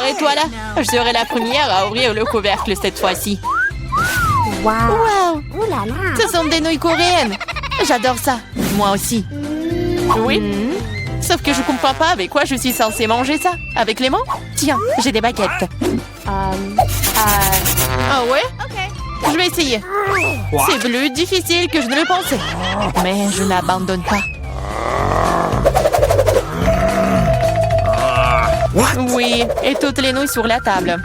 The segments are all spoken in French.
arrête-toi là. Je serai la première à ouvrir le couvercle cette fois-ci. Wow! Ouh là là. Ce sont des nouilles coréennes. J'adore ça. Moi aussi. Oui. Sauf que je comprends pas avec quoi je suis censée manger ça. Avec les mains? Tiens, j'ai des baguettes. Ah ouais? Je vais essayer. C'est plus difficile que je ne le pensais. Mais je n'abandonne pas. Oui, et toutes les nouilles sur la table.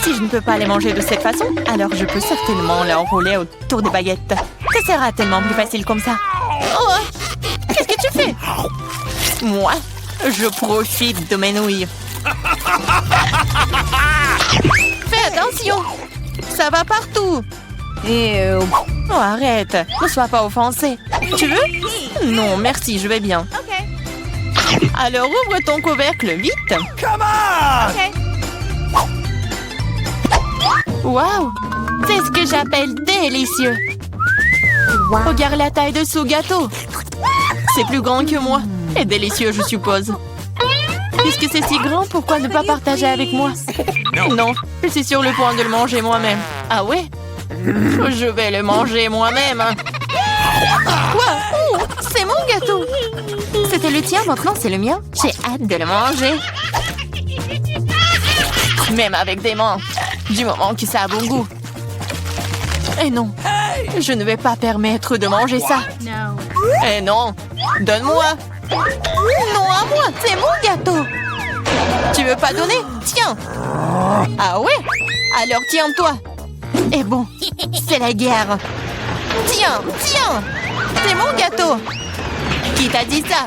Si je ne peux pas les manger de cette façon, alors je peux certainement les enrouler autour des baguettes. Ça sera tellement plus facile comme ça. Oh! Qu'est-ce que tu fais? Moi, je profite de mes nouilles. Fais attention! Ça va partout! Oh, arrête! Ne sois pas offensé. Tu veux? Non, merci, je vais bien. Alors ouvre ton couvercle vite. Wow! C'est ce que j'appelle délicieux. Regarde la taille de ce gâteau. C'est plus grand que moi. Et délicieux, je suppose. Puisque c'est si grand, pourquoi ne pas partager avec moi? Non, je suis sur le point de le manger moi-même. Ah ouais? Je vais le manger moi-même. Quoi? Oh, c'est mon gâteau. C'était le tien, maintenant c'est le mien. J'ai hâte de le manger. Même avec des mains. Du moment que ça a bon goût. Et non, je ne vais pas permettre de manger ça. Eh non, donne-moi. Non, à moi, c'est mon gâteau. Tu veux pas donner? Tiens. Ah ouais? Alors tiens-toi. Et bon, c'est la guerre. Tiens, tiens. C'est mon gâteau. Qui t'a dit ça?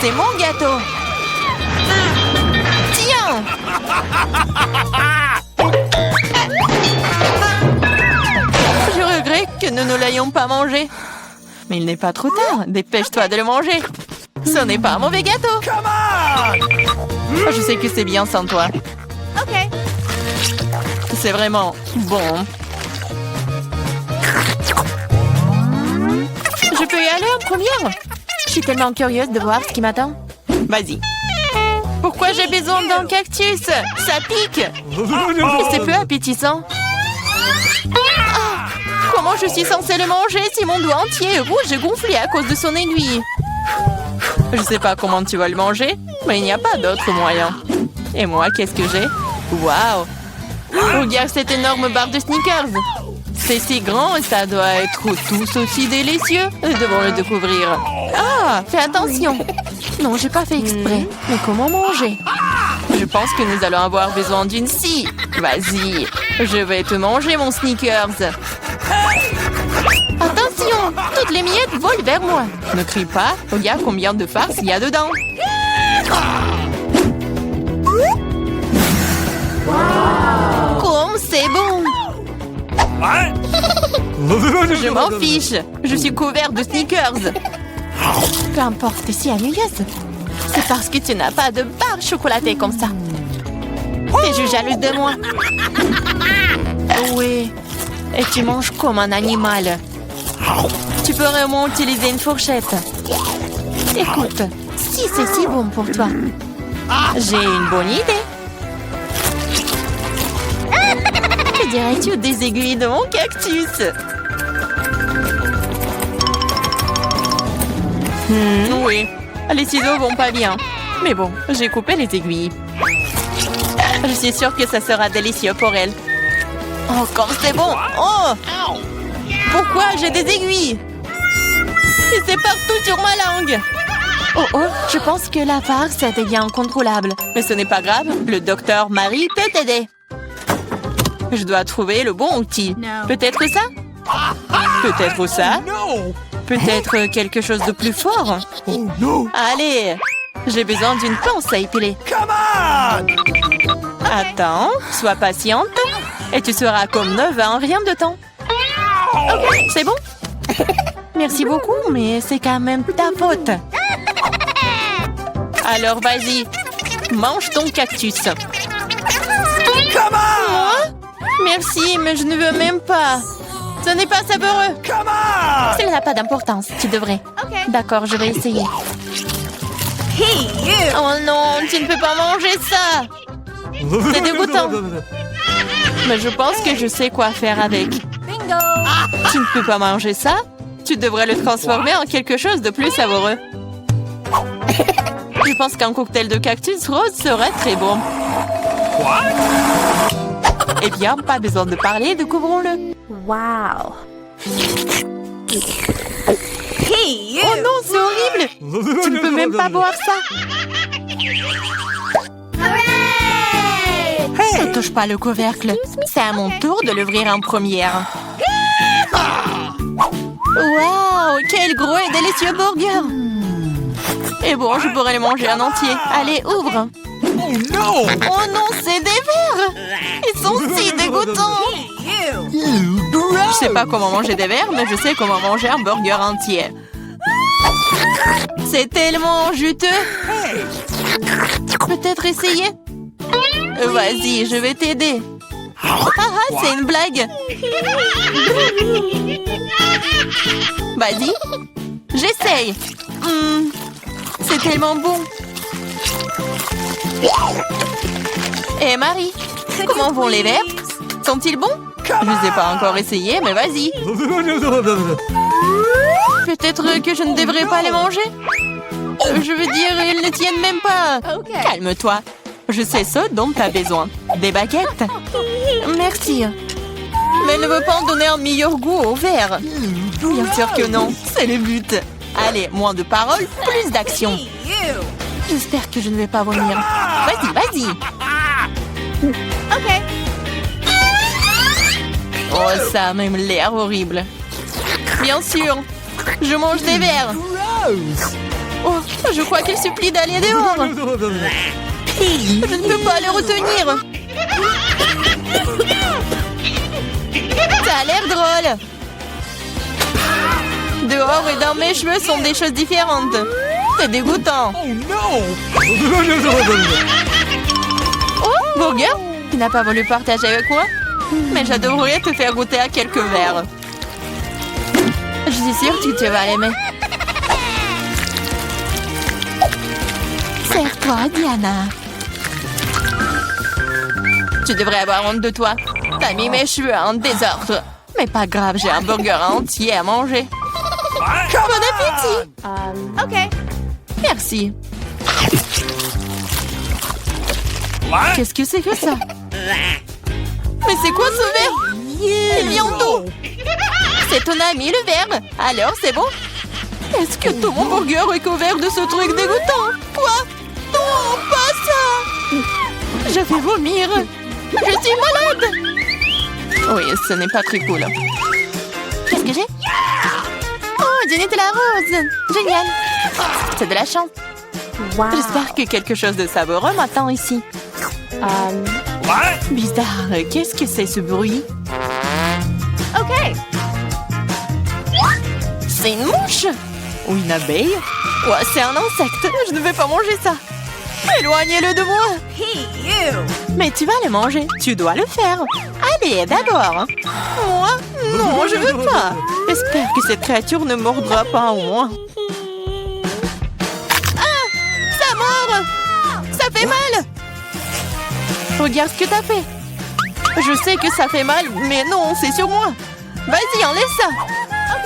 C'est mon gâteau. Tiens. Je regrette que nous ne l'ayons pas mangé. Mais il n'est pas trop tard. Dépêche-toi de le manger. Ce n'est pas un mauvais gâteau. Je sais que c'est bien sans toi. C'est vraiment bon. Je peux y aller en première? Je suis tellement curieuse de voir ce qui m'attend. Vas-y. Pourquoi j'ai besoin d'un cactus? Ça pique. Et c'est peu appétissant. Ah, comment je suis censée le manger si mon doigt entier est rouge et gonflé à cause de son aiguille? Je sais pas comment tu vas le manger, mais il n'y a pas d'autre moyen. Et moi, qu'est-ce que j'ai? Waouh! Regarde cette énorme barre de Snickers. C'est si grand et ça doit être tout aussi délicieux. Nous devons le découvrir. Ah, fais attention. Non, j'ai pas fait exprès. Mais comment manger? Je pense que nous allons avoir besoin d'une scie. Vas-y, je vais te manger mon Snickers. Attention, toutes les miettes volent vers moi. Ne crie pas, regarde combien de farce il y a dedans. Comme c'est bon. Je m'en fiche. Je suis couvert de Snickers. Peu importe si ennuyeuse. C'est parce que tu n'as pas de barre chocolatée comme ça. T'es jalouse de moi. Oui. Et tu manges comme un animal. Tu peux vraiment utiliser une fourchette. Écoute, si c'est si bon pour toi, j'ai une bonne idée. Que dirais-tu des aiguilles de mon cactus? Oui, les ciseaux vont pas bien. Mais bon, j'ai coupé les aiguilles. Je suis sûre que ça sera délicieux pour elle. Oh, comme c'est bon! Oh! Pourquoi j'ai des aiguilles? Et c'est partout sur ma langue! Oh, je pense que la farce devient incontrôlable. Mais ce n'est pas grave, le docteur Marie peut t'aider. Je dois trouver le bon outil. Peut-être ça? Peut-être ça? Peut-être quelque chose de plus fort? Allez, j'ai besoin d'une pince à épiler. Attends, sois patiente. Et tu seras comme neuve en rien de temps. Ok, c'est bon? Merci beaucoup, mais c'est quand même ta faute. Alors vas-y, mange ton cactus. Moi? Merci, mais je ne veux même pas. Ce n'est pas savoureux. Cela n'a pas d'importance, tu devrais. D'accord, je vais essayer. Oh non, tu ne peux pas manger ça. C'est dégoûtant. Mais je pense que je sais quoi faire avec. Tu ne peux pas manger ça? Tu devrais le transformer en quelque chose de plus savoureux. Je pense qu'un cocktail de cactus rose serait très bon. Eh bien, pas besoin de parler, découvrons-le. Wow. Oh non, c'est horrible! Tu ne peux même pas boire ça! Ne touche pas le couvercle. C'est à mon tour de l'ouvrir en première. Waouh! Quel gros et délicieux burger! Et bon, je pourrais le manger en entier. Allez, ouvre! Oh non, c'est des vers! Ils sont si dégoûtants! Je sais pas comment manger des vers, mais je sais comment manger un burger entier. C'est tellement juteux! Peut-être essayer? Vas-y, je vais t'aider. C'est une blague. Vas-y, j'essaye. C'est tellement bon. Et Marie, comment vont les verres? Sont-ils bons? Je ne les ai pas encore essayés, mais vas-y. Peut-être que je ne devrais pas les manger? Je veux dire, ils ne tiennent même pas. Calme-toi. Je sais ce dont tu as besoin. Des baguettes? Merci. Mais elle ne veut pas en donner un meilleur goût au verre. Bien sûr que non. C'est le but. Allez, moins de paroles, plus d'action. J'espère que je ne vais pas vomir. Vas-y, vas-y. OK. Oh, ça a même l'air horrible. Bien sûr. Je mange des verres. Oh, je crois qu'il supplie d'aller dehors. Je ne peux pas les retenir. Ça a l'air drôle. Dehors et dans mes cheveux sont des choses différentes. C'est dégoûtant. Oh, burger, tu n'as pas voulu partager avec moi? Mais j'adorerais te faire goûter à quelques verres. Je suis sûre que tu vas l'aimer. Serre-toi, Diana. Tu devrais avoir honte de toi. T'as mis mes cheveux en désordre. Mais pas grave, j'ai un burger entier à manger. Bon appétit! OK. Merci. Qu'est-ce que c'est que ça? Mais c'est quoi ce verre? Il vient d'où? C'est ton ami le verre. Alors, c'est bon? Est-ce que tout mon burger est couvert de ce truc dégoûtant? Quoi? Non, pas ça! Je vais vomir. Je suis malade. Oui, ce n'est pas très cool. Qu'est-ce que j'ai? Oh, du Nutella rose. Génial. C'est de la chance. Wow. J'espère que quelque chose de savoureux m'attend ici. Bizarre. Qu'est-ce que c'est ce bruit? OK. C'est une mouche? Ou une abeille? Ouais, c'est un insecte. Je ne vais pas manger ça. Éloignez-le de moi. Mais tu vas le manger. Tu dois le faire. Allez, d'abord. Moi? Non, je veux pas. J'espère que cette créature ne mordra pas en moi. Ah! Ça mord! Ça fait mal! Regarde ce que t'as fait. Je sais que ça fait mal, mais non, c'est sur moi. Vas-y, enlève ça.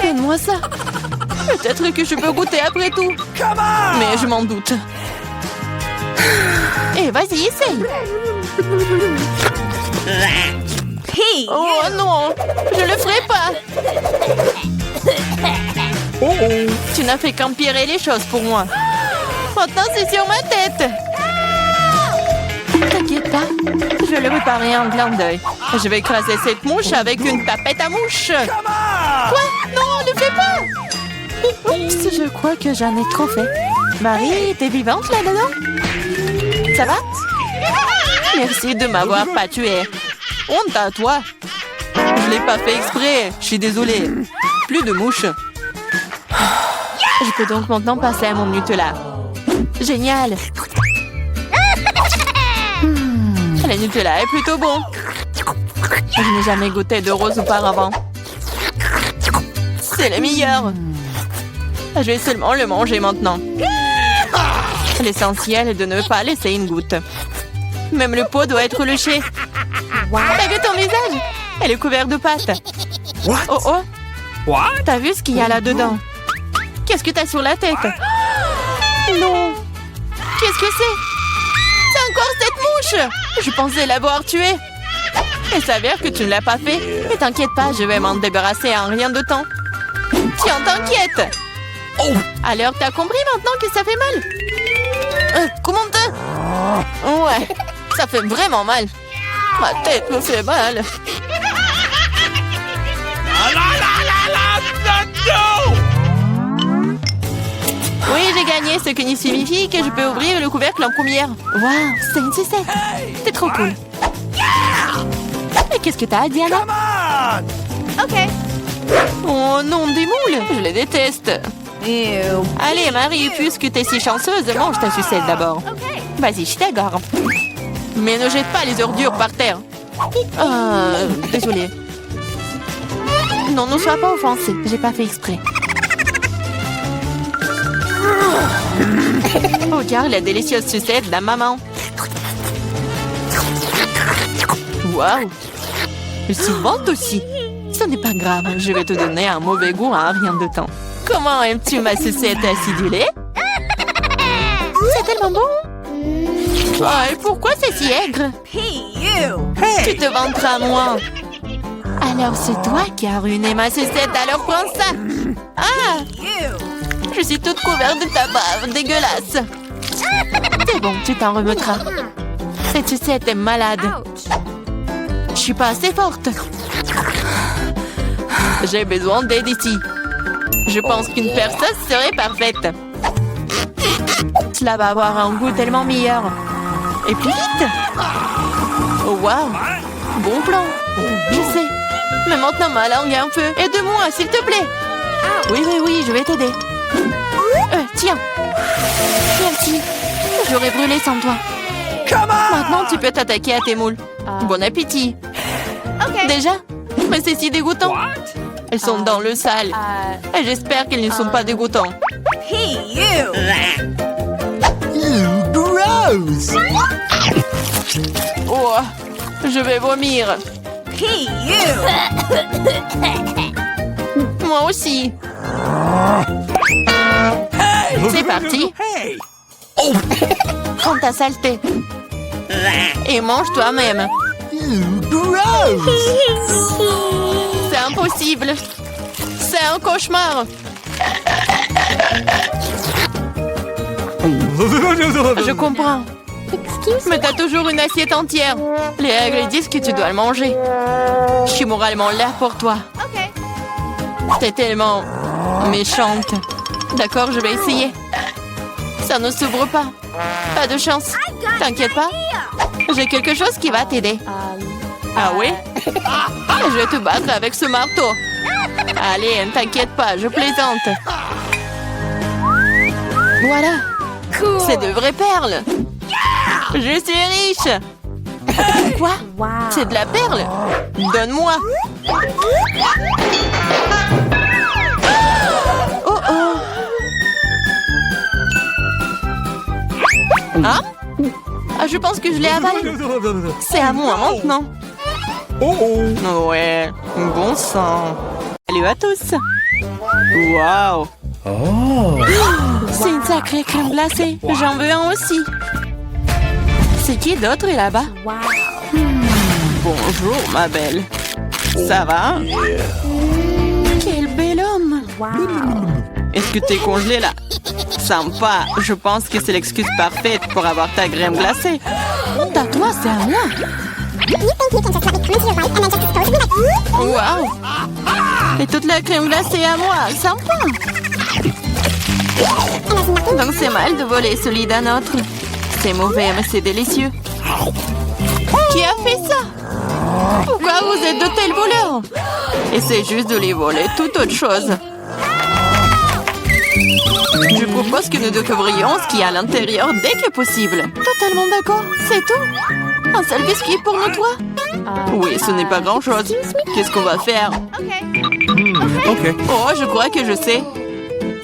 Donne-moi ça. Peut-être que je peux goûter après tout. Mais je m'en doute. Et vas-y, essaye. Oh non, je le ferai pas. Tu n'as fait qu'empirer les choses pour moi. Maintenant, c'est sur ma tête. T'inquiète pas, je vais le réparer en clin d'œil. Je vais écraser cette mouche avec une tapette à mouche. Quoi? Non, ne fais pas. Oups, je crois que j'en ai trop fait. Marie, t'es vivante là-dedans? Ça va? Merci de m'avoir pas tué. Honte à toi. Je l'ai pas fait exprès. Je suis désolée. Plus de mouches. Je peux donc maintenant passer à mon Nutella. Génial. Le Nutella est plutôt bon. Je n'ai jamais goûté de rose auparavant. C'est le meilleur. Je vais seulement le manger maintenant. L'essentiel est de ne pas laisser une goutte. Même le pot doit être léché. Wow. T'as vu ton visage? Elle est couverte de pâtes. What? Oh oh, What? t'as vu ce qu'il y a là-dedans? Qu'est-ce que t'as sur la tête? Non. Qu'est-ce que c'est? C'est encore cette mouche! Je pensais l'avoir tuée. Il s'avère que tu ne l'as pas fait. Mais t'inquiète pas, je vais m'en débarrasser en rien de temps. Tiens, t'inquiète. Oh! Alors, t'as compris maintenant que ça fait mal? Comment t'as? Ouais, ça fait vraiment mal. Ma tête me fait mal. No! Oui, j'ai gagné, ce qui signifie que je peux ouvrir le couvercle en première. Waouh, c'est une sucette. C'est trop cool. Et qu'est-ce que t'as, Diana? Come on! OK. Oh non, des moules. Je les déteste. Ew. Allez, Marie, puisque t'es si chanceuse, mange ta sucette d'abord. OK. Vas-y, je t'agarde. Mais ne jette pas les ordures par terre. Désolée. Non, ne sois pas offensée. J'ai pas fait exprès. Regarde la délicieuse sucette de la maman. Waouh! Elle se vante aussi. Ce n'est pas grave, je vais te donner un mauvais goût en rien de temps. Comment aimes-tu ma sucette acidulée? C'est tellement bon! Oh, et pourquoi c'est si aigre? Tu te vanteras moins. Alors c'est toi qui as ruiné ma sucette, alors prends ça! Ah! Je suis toute couverte de ta bave, dégueulasse! C'est bon, tu t'en remettras. Cette sucette est malade. Je suis pas assez forte. J'ai besoin d'aide ici. Je pense qu'une perceuse serait parfaite. Cela va avoir un goût tellement meilleur. Et plus vite. Oh, waouh. Bon plan. Je sais. Mais maintenant ma langue est un peu. Aide-moi, s'il te plaît. Oui, je vais t'aider. Tiens. Merci. J'aurais brûlé sans toi. Come on! Maintenant, tu peux t'attaquer à tes moules. Bon appétit. OK. Déjà? Mais c'est si dégoûtant. What? Elles sont dans le sale. Et j'espère qu'elles ne sont pas dégoûtantes. Gross! Oh, je vais vomir. Moi aussi. C'est parti. Hey! Prends ta saleté. Et mange toi-même. Gross! C'est impossible. C'est un cauchemar. Je comprends. Excuse me. Mais t'as toujours une assiette entière. Les règles disent que tu dois le manger. Je suis moralement là pour toi. OK. T'es tellement méchante. D'accord, je vais essayer. Ça ne s'ouvre pas. Pas de chance. T'inquiète pas. J'ai quelque chose qui va t'aider. Ah oui? Je vais te battre avec ce marteau. Allez, ne t'inquiète pas, je plaisante. Voilà. C'est de vraies perles. Je suis riche. Quoi? Wow. C'est de la perle? Donne-moi. Oh oh. Hein? Ah, je pense que je l'ai avalé. C'est à moi maintenant. Oh! Ouais, bon sang. Salut à tous. Waouh. Oh! C'est une sacrée crème glacée. J'en veux un aussi. C'est qui d'autre est là-bas? Wow. Bonjour, ma belle. Ça va? Quel bel homme. Wow. Est-ce que t'es congelé là? Sympa. Je pense que c'est l'excuse parfaite pour avoir ta crème glacée. Honte à toi, c'est à moi. Waouh! Et toute la crème glacée à moi. Sympa. Donc c'est mal de voler celui d'un autre. C'est mauvais, mais c'est délicieux. Qui a fait ça? Pourquoi vous êtes de tels voleurs? Essayez juste de les voler, toute autre chose. Je propose que nous découvrions ce qu'il y a à l'intérieur dès que possible. Totalement d'accord, c'est tout. Un seul biscuit pour nous trois? Oui, ce n'est pas grand-chose. Qu'est-ce qu'on va faire? OK. OK. Oh, je crois que je sais.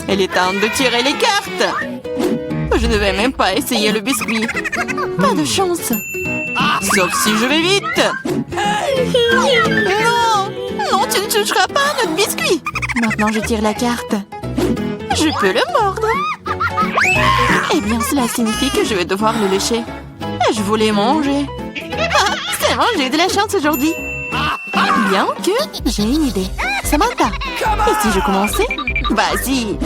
Il est temps de tirer les cartes. Je ne vais même pas essayer le biscuit. Pas de chance. Sauf si je vais vite. Non! Non, tu ne toucheras pas à notre biscuit. Maintenant, je tire la carte. Je peux le mordre. Eh bien, cela signifie que je vais devoir le lécher. Je voulais manger. Ah, c'est bon, j'ai eu de la chance aujourd'hui. Bien que j'ai une idée. Samantha, et si je commençais? Vas-y.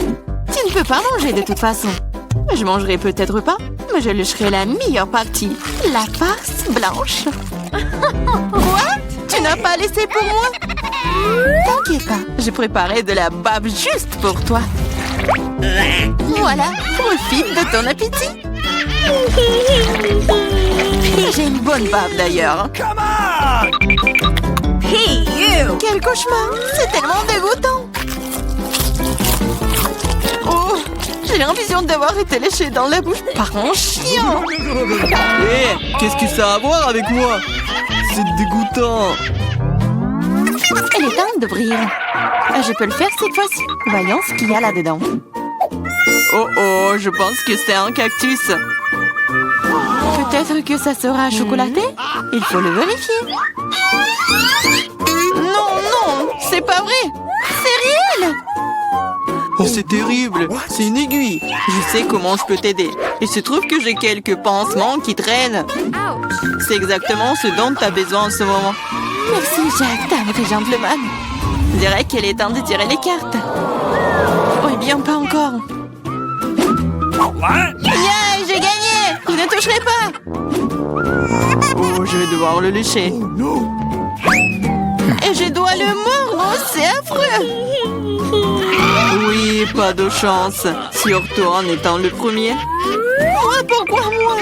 Tu ne peux pas manger de toute façon. Je mangerai peut-être pas, mais je lécherai la meilleure partie. La farce blanche. Quoi? Tu n'as pas laissé pour moi? T'inquiète pas, je préparais de la bave juste pour toi. Voilà, profite de ton appétit. J'ai une bonne bave d'ailleurs. Hey, you! Quel cauchemar! C'est tellement dégoûtant! Oh! J'ai l'impression d'avoir été léchée dans la bouche par un chien! Hé, qu'est-ce que ça a à voir avec moi? C'est dégoûtant. Elle est temps d'ouvrir. Je peux le faire cette fois-ci. Voyons ce qu'il y a là-dedans. Oh oh, je pense que c'est un cactus. Peut-être que ça sera chocolaté? Il faut le vérifier. Non, non, c'est pas vrai. C'est réel. Oh, c'est terrible. C'est une aiguille. Je sais comment je peux t'aider. Il se trouve que j'ai quelques pansements qui traînent. Ouch! C'est exactement ce dont tu as besoin en ce moment. Merci, Jack, t'es un vrai gentleman. Je dirais qu'il est temps de tirer les cartes. Oh, eh bien, pas encore. Yeah, j'ai gagné! Vous ne toucherez pas! Oh, je vais devoir le lécher. Et je dois le mordre, c'est affreux! Oui, pas de chance. Surtout en étant le premier. Moi, pourquoi moi?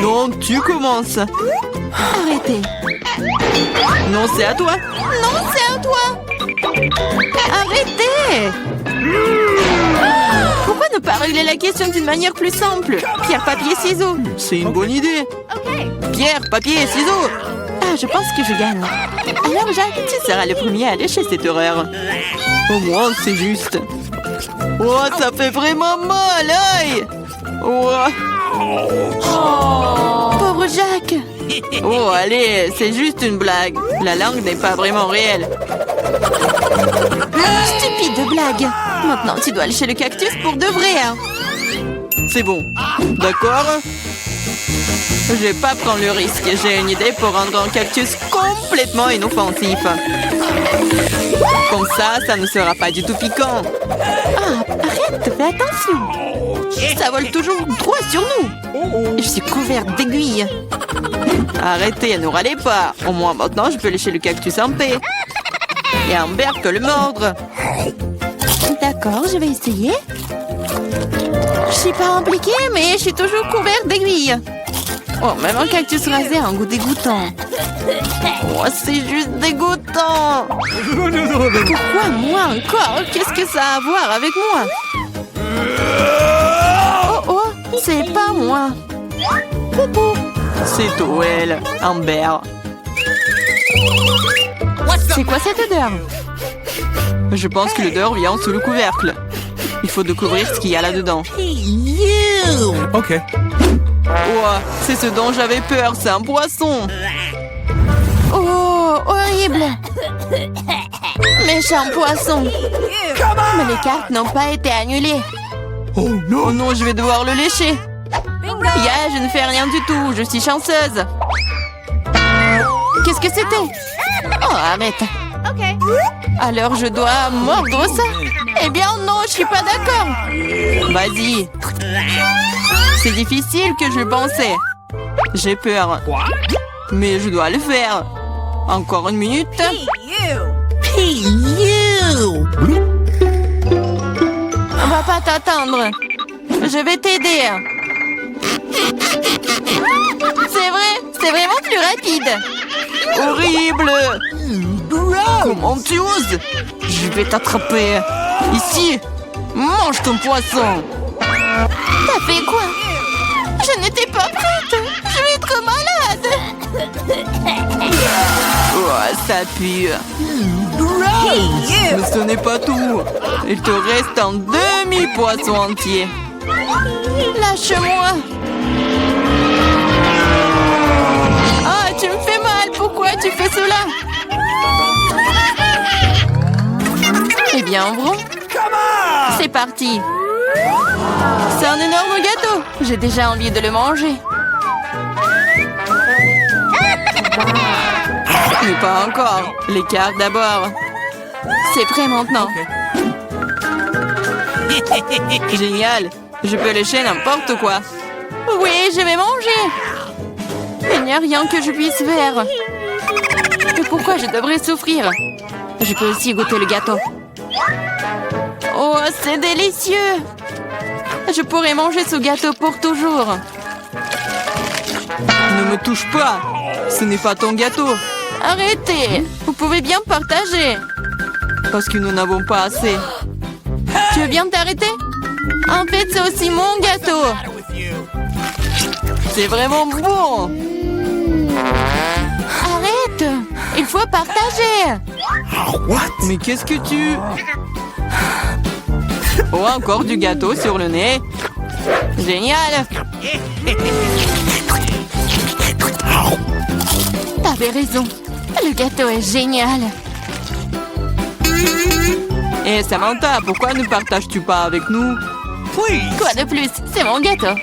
Non, tu commences. Arrêtez. Non, c'est à toi. Non, c'est à toi. Arrêtez. Pourquoi ne pas régler la question d'une manière plus simple? Pierre, papier, ciseaux. C'est une bonne idée. Okay. Pierre, papier, ciseaux. Ah, je pense que je gagne. Alors, Jacques, tu seras le premier à lécher cette horreur. Au moins, c'est juste. Oh, ça fait vraiment mal, aïe. Oh. Pauvre Jacques. Oh, allez, c'est juste une blague. La langue n'est pas vraiment réelle. Stupide blague. Maintenant, tu dois lécher le cactus pour de vrai. Hein. C'est bon. D'accord? Je vais pas prendre le risque. J'ai une idée pour rendre un cactus complètement inoffensif. Comme ça ne sera pas du tout piquant. Ah, arrête, fais attention. Ça vole toujours droit sur nous. Je suis couverte d'aiguilles. Arrêtez, ne râlez pas. Au moins maintenant, je peux lécher le cactus en paix. Et Amber peut le mordre. D'accord, je vais essayer. Je suis pas impliquée, mais je suis toujours couverte d'aiguilles. Oh, même un cactus rasé a un goût dégoûtant. Oh, c'est juste dégoûtant. Pourquoi moi encore? Qu'est-ce que ça a à voir avec moi? Oh, oh, c'est pas moi. Poupou. C'est Toel, Amber. C'est quoi cette odeur? Je pense que l'odeur vient sous le couvercle. Il faut découvrir ce qu'il y a là-dedans. Okay. Oh, c'est ce dont j'avais peur, c'est un poisson. Oh, horrible. Méchant poisson. Mais les cartes n'ont pas été annulées. Oh no. Oh non, je vais devoir le lécher. Yeah, je ne fais rien du tout, je suis chanceuse. Qu'est-ce que c'était? Oh, arrête. Okay. Alors je dois mordre ça? Eh bien non, je suis pas d'accord. Vas-y. C'est difficile que je pensais. J'ai peur. Mais je dois le faire. Encore une minute. Hey, you! On va pas t'attendre. Je vais t'aider. C'est vraiment plus rapide. Horrible. Comment tu oses? Je vais t'attraper. Ici. Mange ton poisson. T'as fait quoi? Je n'étais pas prête. Je vais être malade. Oh, ça pue. Mais ce n'est pas tout. Il te reste un demi-poisson entier. Lâche-moi. bien rond. C'est parti. C'est un énorme gâteau. J'ai déjà envie de le manger. Mais pas encore. Les cartes d'abord. C'est prêt maintenant. Génial. Je peux lécher n'importe quoi. Oui, je vais manger. Il n'y a rien que je puisse faire. Mais pourquoi je devrais souffrir? Je peux aussi goûter le gâteau. Oh, c'est délicieux. Je pourrais manger ce gâteau pour toujours. Ne me touche pas. Ce n'est pas ton gâteau. Arrêtez. Vous pouvez bien partager. Parce que nous n'avons pas assez. Tu veux bien t'arrêter? En fait, c'est aussi mon gâteau. C'est vraiment bon. Arrête. Il faut partager. Mais qu'est-ce que tu... Oh, encore du gâteau sur le nez. Génial. T'avais raison. Le gâteau est génial. Hé, Samantha, pourquoi ne partages-tu pas avec nous? Quoi de plus? C'est mon gâteau.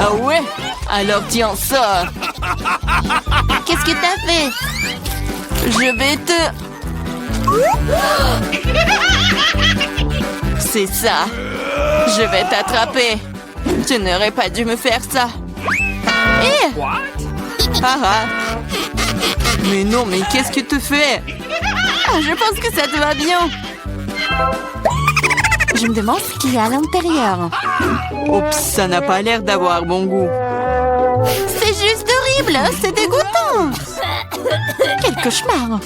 Ah ouais? Alors tiens ça. Qu'est-ce que t'as fait? Je vais te... C'est ça. Je vais t'attraper. Tu n'aurais pas dû me faire ça. Eh! Ah ah. Mais non, mais qu'est-ce que tu fais? Ah, je pense que ça te va bien. Je me demande ce qu'il y a à l'intérieur. Oups, ça n'a pas l'air d'avoir bon goût. C'est juste horrible. C'est dégoûtant. Quel cauchemar.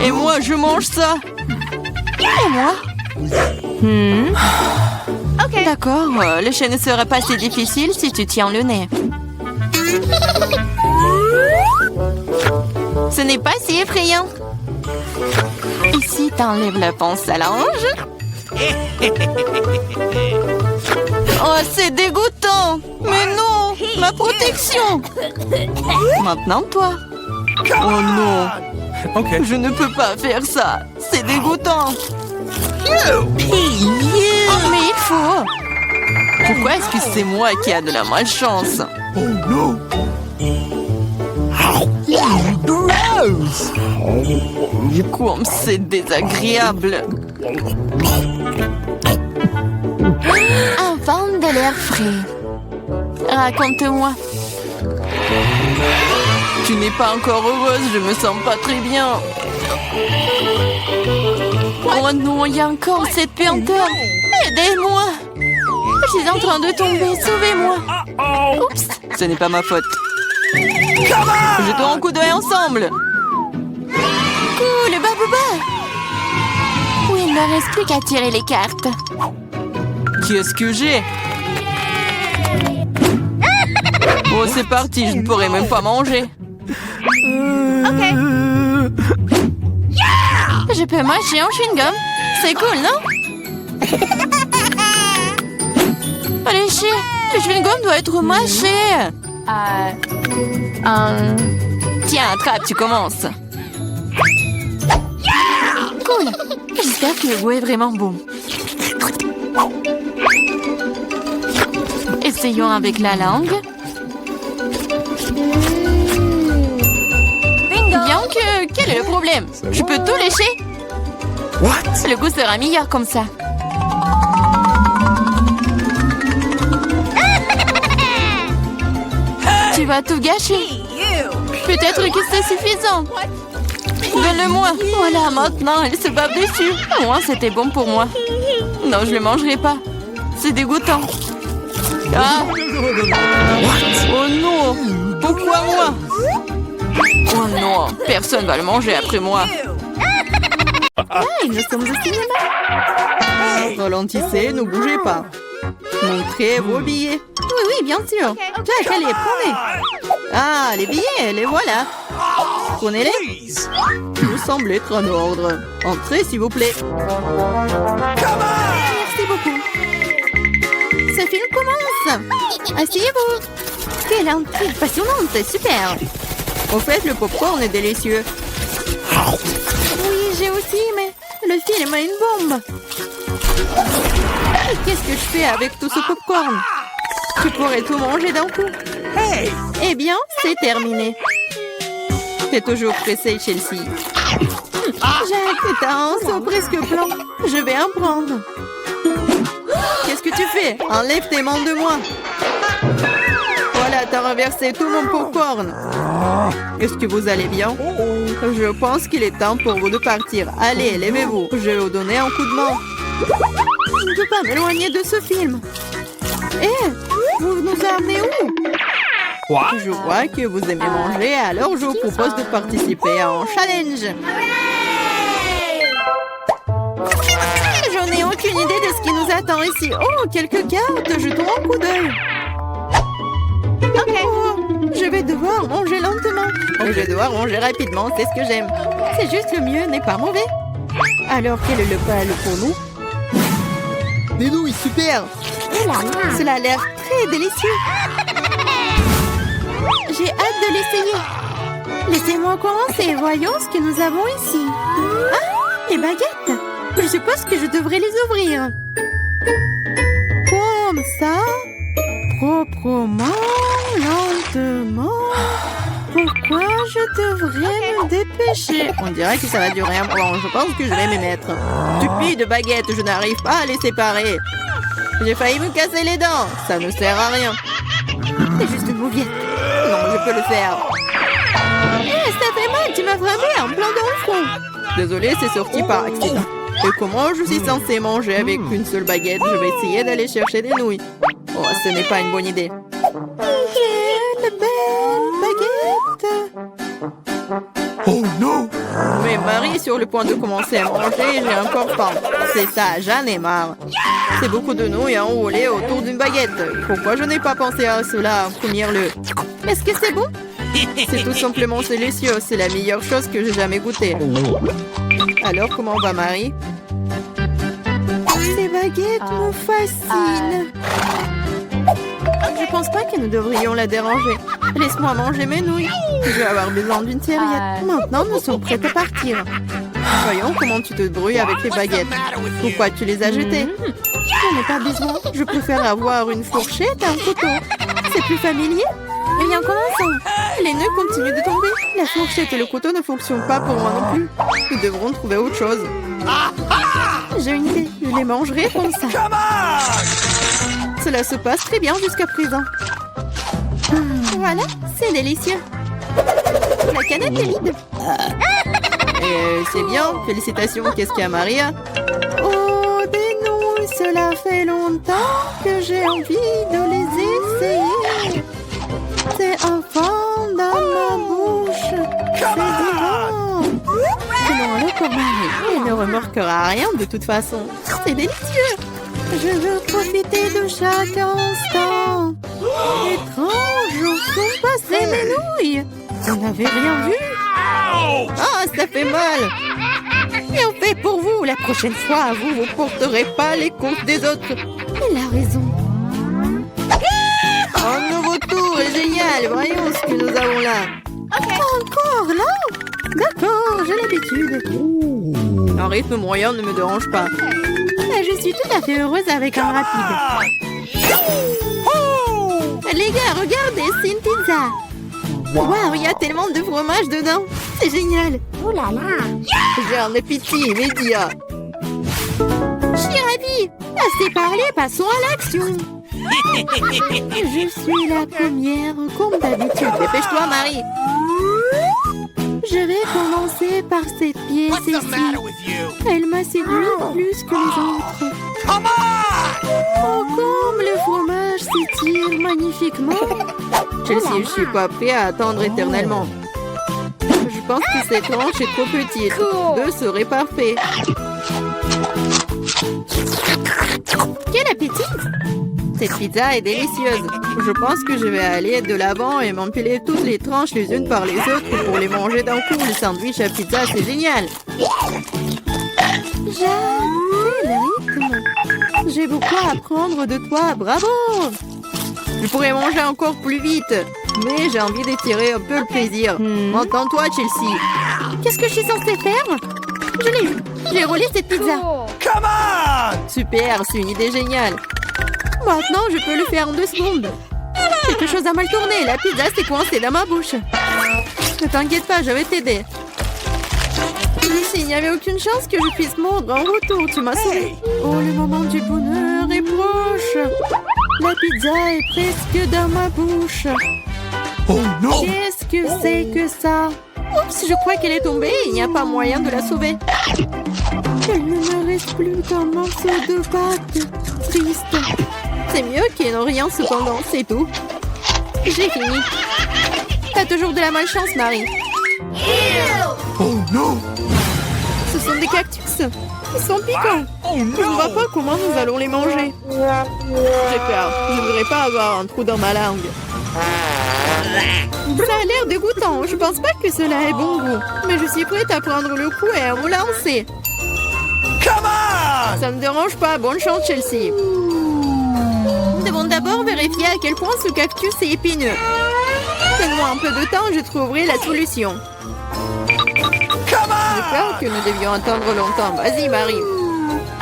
Et moi, je mange ça. Et moi? Okay. D'accord, le chien ne serait pas si difficile si tu tiens le nez. Ce n'est pas si effrayant. Ici, t'enlèves le ponce à l'ange. Oh, c'est dégoûtant. Mais non, ma protection. Maintenant, toi. Oh non. Okay. Je ne peux pas faire ça. C'est dégoûtant. Oh, mais il faut. Pourquoi est-ce que c'est moi qui a de la malchance? Oh no. Comme c'est désagréable. Un vent de l'air frais. Raconte-moi. Tu n'es pas encore heureuse, je me sens pas très bien. Oh non, il y a encore cette puanteur. Aidez-moi. Je suis en train de tomber. Sauvez-moi. Oups. Ce n'est pas ma faute. Jetons un coup d'œil ensemble. Cool, babouba. Oui, il ne reste plus qu'à tirer les cartes. Qu'est-ce que j'ai? Oh, c'est parti, je ne pourrai même pas manger. Okay. Je peux mâcher un chewing-gum. C'est cool, non? Allez, chier. Le chewing-gum doit être mâché. Tiens, attrape, tu commences. Cool. J'espère que le goût est vraiment bon. Essayons avec la langue. Bien que... Quel est le problème? Je peux tout lécher? What? Le goût sera meilleur comme ça. Tu vas tout gâcher. You. Peut-être que c'est suffisant. Donne-le-moi. Voilà, maintenant, elle se bave dessus. Au moins, c'était bon pour moi. Non, je le mangerai pas. C'est dégoûtant. Ah! Oh non! Pourquoi moi? Oh non, personne va le manger après moi. You. Nous sommes au cinéma. Ralentissez, ne bougez pas. Montrez vos billets. Oui, oui, bien sûr. Jack, allez, prenez. Ah, les billets, les voilà. Prenez-les. Vous semblez être en ordre. Entrez, s'il vous plaît. Merci beaucoup. Ce film commence. Asseyez-vous. Quelle intrigue passionnante, super. Au fait, le popcorn est délicieux. Oui, j'ai aussi, mais le film a une bombe. Et qu'est-ce que je fais avec tout ce popcorn? Tu pourrais tout manger d'un coup. Hey! Eh bien, c'est terminé. T'es toujours pressé, Chelsea. Jack, t'as un seau presque plein. Je vais en prendre. Qu'est-ce que tu fais? Enlève tes mains de moi. Voilà, t'as renversé tout mon popcorn. Est-ce que vous allez bien? Je pense qu'il est temps pour vous de partir. Allez, levez-vous. Je vais vous donner un coup de main. Je ne peux pas m'éloigner de ce film. Vous nous amenez où? What? Je vois que vous aimez manger, alors je vous propose de participer à un challenge. Je n'ai aucune idée de ce qui nous attend ici. Oh, quelques cartes, jetons un coup d'œil. Oh, je vais devoir manger lentement. Je vais devoir manger rapidement, c'est ce que j'aime. C'est juste le mieux, n'est pas mauvais. Alors, quel est le pal pour nous? Des nouilles, super! Cela a l'air très délicieux. J'ai hâte de l'essayer. Laissez-moi commencer. Voyons ce que nous avons ici. Ah, les baguettes. Je suppose que je devrais les ouvrir. Comme ça. Proprement, lentement. Pourquoi je devrais me dépêcher? On dirait que ça va durer un moment. Je pense que je vais m'y mettre. Stupide baguette, je n'arrive pas à les séparer. J'ai failli me casser les dents. Ça ne sert à rien. C'est juste une mouviette. Non, je peux le faire. Ça fait mal, tu m'as frappé en plein dans le front. Désolée, c'est sorti par accident. Et comment je suis censée manger avec une seule baguette? Je vais essayer d'aller chercher des nouilles. Oh, ce n'est pas une bonne idée. Quelle belle baguette! Oh no! Mais Marie est sur le point de commencer à manger et j'ai encore faim. C'est ça, j'en ai marre. C'est beaucoup de nouilles enroulées autour d'une baguette. Pourquoi je n'ai pas pensé à cela en premier lieu? Est-ce que c'est bon? C'est tout simplement délicieux. C'est la meilleure chose que j'ai jamais goûtée. Alors, comment va Marie? Ces baguettes me fascinent. Je pense pas que nous devrions la déranger. Laisse-moi manger mes nouilles. Je vais avoir besoin d'une serviette. Maintenant, nous sommes prêts à partir. Voyons comment tu te débrouilles avec les baguettes. Pourquoi tu les as jetées? J'en ai pas besoin. Je préfère avoir une fourchette et un couteau. C'est plus familier. Rien commençons. Les nœuds continuent de tomber. La fourchette et le couteau ne fonctionnent pas pour moi non plus. Nous devrons trouver autre chose. J'ai une idée. Je les mangerai comme ça. Cela se passe très bien jusqu'à présent. Voilà, c'est délicieux. La canette est vide. C'est bien. Félicitations. Qu'est-ce qu'il y a, Maria? Oh, des nouilles. Cela fait longtemps que j'ai envie de les essayer. C'est un fond dans ma bouche. C'est divin. Prenons-le pour Marie. Elle ne remarquera rien de toute façon. C'est délicieux. Je veux profiter de chaque instant. Étrange, où sont passées mes nouilles? Vous n'avez rien vu? Ah, ça fait mal. Bien fait pour vous. La prochaine fois, vous ne porterez pas les comptes des autres. Elle a raison. Un nouveau tour est génial. Voyons ce que nous avons là. Encore là? D'accord, j'ai l'habitude. Un rythme moyen ne me dérange pas. Je suis tout à fait heureuse avec un rapide. Les gars, regardez, c'est une pizza. Waouh, il y a tellement de fromage dedans. C'est génial. Oh là là. J'ai un appétit immédiat. Je suis ravie. Assez parlé, passons à l'action. Je suis la première, comme d'habitude. Dépêche-toi, Marie. Je vais commencer par cette pièce ici. Elle m'a séduit plus que les autres. Oh, comme le fromage s'étire magnifiquement. Chelsea, je suis pas prêt à attendre éternellement. Je pense que cette tranche est trop petite. Deux seraient parfaits. Quel appétit! Cette pizza est délicieuse. Je pense que je vais aller de l'avant et m'empiler toutes les tranches les unes par les autres pour les manger d'un coup. Le sandwich à pizza, c'est génial. J'adore le rythme. J'ai beaucoup à apprendre de toi. Bravo! Je pourrais manger encore plus vite. Mais j'ai envie d'étirer un peu le plaisir. Entends-toi, Chelsea. Qu'est-ce que je suis censée faire? Je l'ai eu. J'ai roulé cette pizza. Come on! Super, c'est une idée géniale. Maintenant, je peux le faire en 2 secondes. Quelque chose a mal tourné. La pizza s'est coincée dans ma bouche. Ne t'inquiète pas, je vais t'aider. S'il n'y avait aucune chance que je puisse mordre en retour, tu m'as sauvé. Oh, le moment du bonheur est proche. La pizza est presque dans ma bouche. Oh non! Qu'est-ce que c'est que ça? Oups, je crois qu'elle est tombée. Il n'y a pas moyen de la sauver. Il ne me reste plus qu'un morceau de pâte. Triste. C'est mieux qu'il n'y ait rien cependant, c'est tout. J'ai fini. T'as toujours de la malchance, Marie. Oh non! Ce sont des cactus. Ils sont piquants. Oh Je ne vois pas comment nous allons les manger. J'ai peur. Je ne voudrais pas avoir un trou dans ma langue. Ça a l'air dégoûtant. Je pense pas que cela ait bon goût. Mais je suis prête à prendre le coup et à vous lancer. Come on! Ça ne me dérange pas. Bonne chance, Chelsea. Nous devons d'abord vérifier à quel point ce cactus est épineux. Donne-moi un peu de temps, je trouverai la solution. Come J'ai on! peur que nous devions attendre longtemps. Vas-y, Marie.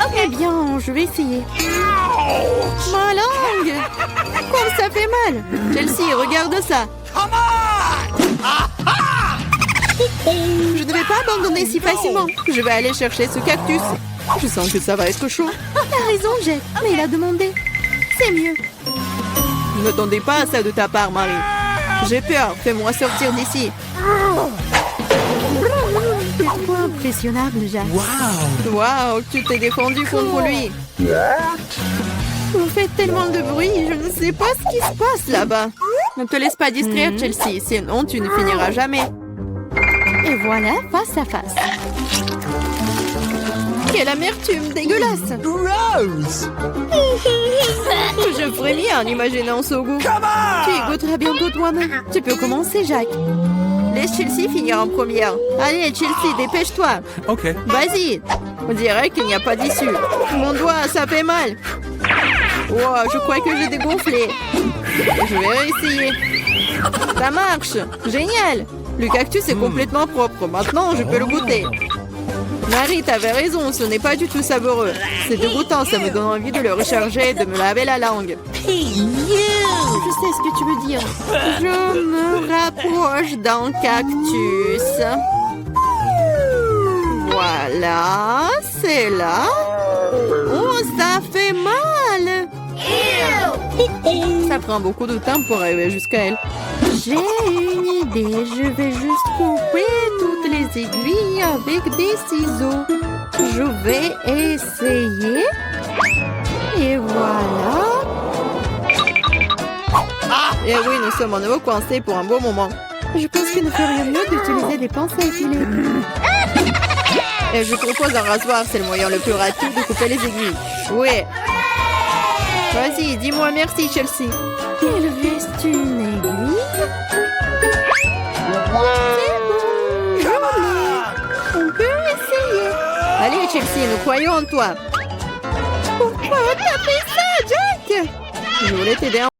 Ok, bien, je vais essayer. Ma langue! Comme ça fait mal! Chelsea, regarde ça! Come on! Je ne vais pas abandonner si facilement. Je vais aller chercher ce cactus. Je sens que ça va être chaud. T'as raison, Jack, mais il a demandé. C'est mieux. Ne m'attendais pas à ça de ta part, Marie. J'ai peur, fais-moi sortir d'ici. C'est trop impressionnable, Jack. Wow! Waouh, tu t'es défendu contre lui. Vous faites tellement de bruit, je ne sais pas ce qui se passe là-bas. Ne te laisse pas distraire, Chelsea, sinon tu ne finiras jamais. Et voilà, face à face. Quelle amertume dégueulasse! Gross! Je frémis en imaginant ce goût. Come on! Tu y goûteras bientôt toi-même. Tu peux commencer, Jack. Laisse Chelsea finir en première. Allez, Chelsea, dépêche-toi. Okay. Vas-y. On dirait qu'il n'y a pas d'issue. Mon doigt, ça fait mal. Wow, je crois que j'ai dégonflé. Je vais réessayer. Ça marche. Génial. Le cactus est complètement propre. Maintenant, je peux le goûter. Marie, t'avais raison, ce n'est pas du tout savoureux. C'est dégoûtant, ça me donne envie de le recharger et de me laver la langue. Je sais ce que tu veux dire. Je me rapproche d'un cactus. Voilà, c'est là. Oh, ça fait mal. Ça prend beaucoup de temps pour arriver jusqu'à elle. J'ai une idée, je vais juste couper toutes les aiguilles avec des ciseaux. Je vais essayer. Et voilà. Et oui, nous sommes à nouveau coincés pour un beau moment. Je pense qu'il ne ferait mieux d'utiliser des pinces à épiler. Et je propose un rasoir, c'est le moyen le plus rapide de couper les aiguilles. Oui. Vas-y, dis-moi merci, Chelsea. Il reste une aiguille. C'est bon, joli. On peut essayer. Allez, Chelsea, nous croyons en toi. Pourquoi t'as fait ça, Jack? Je voulais t'aider.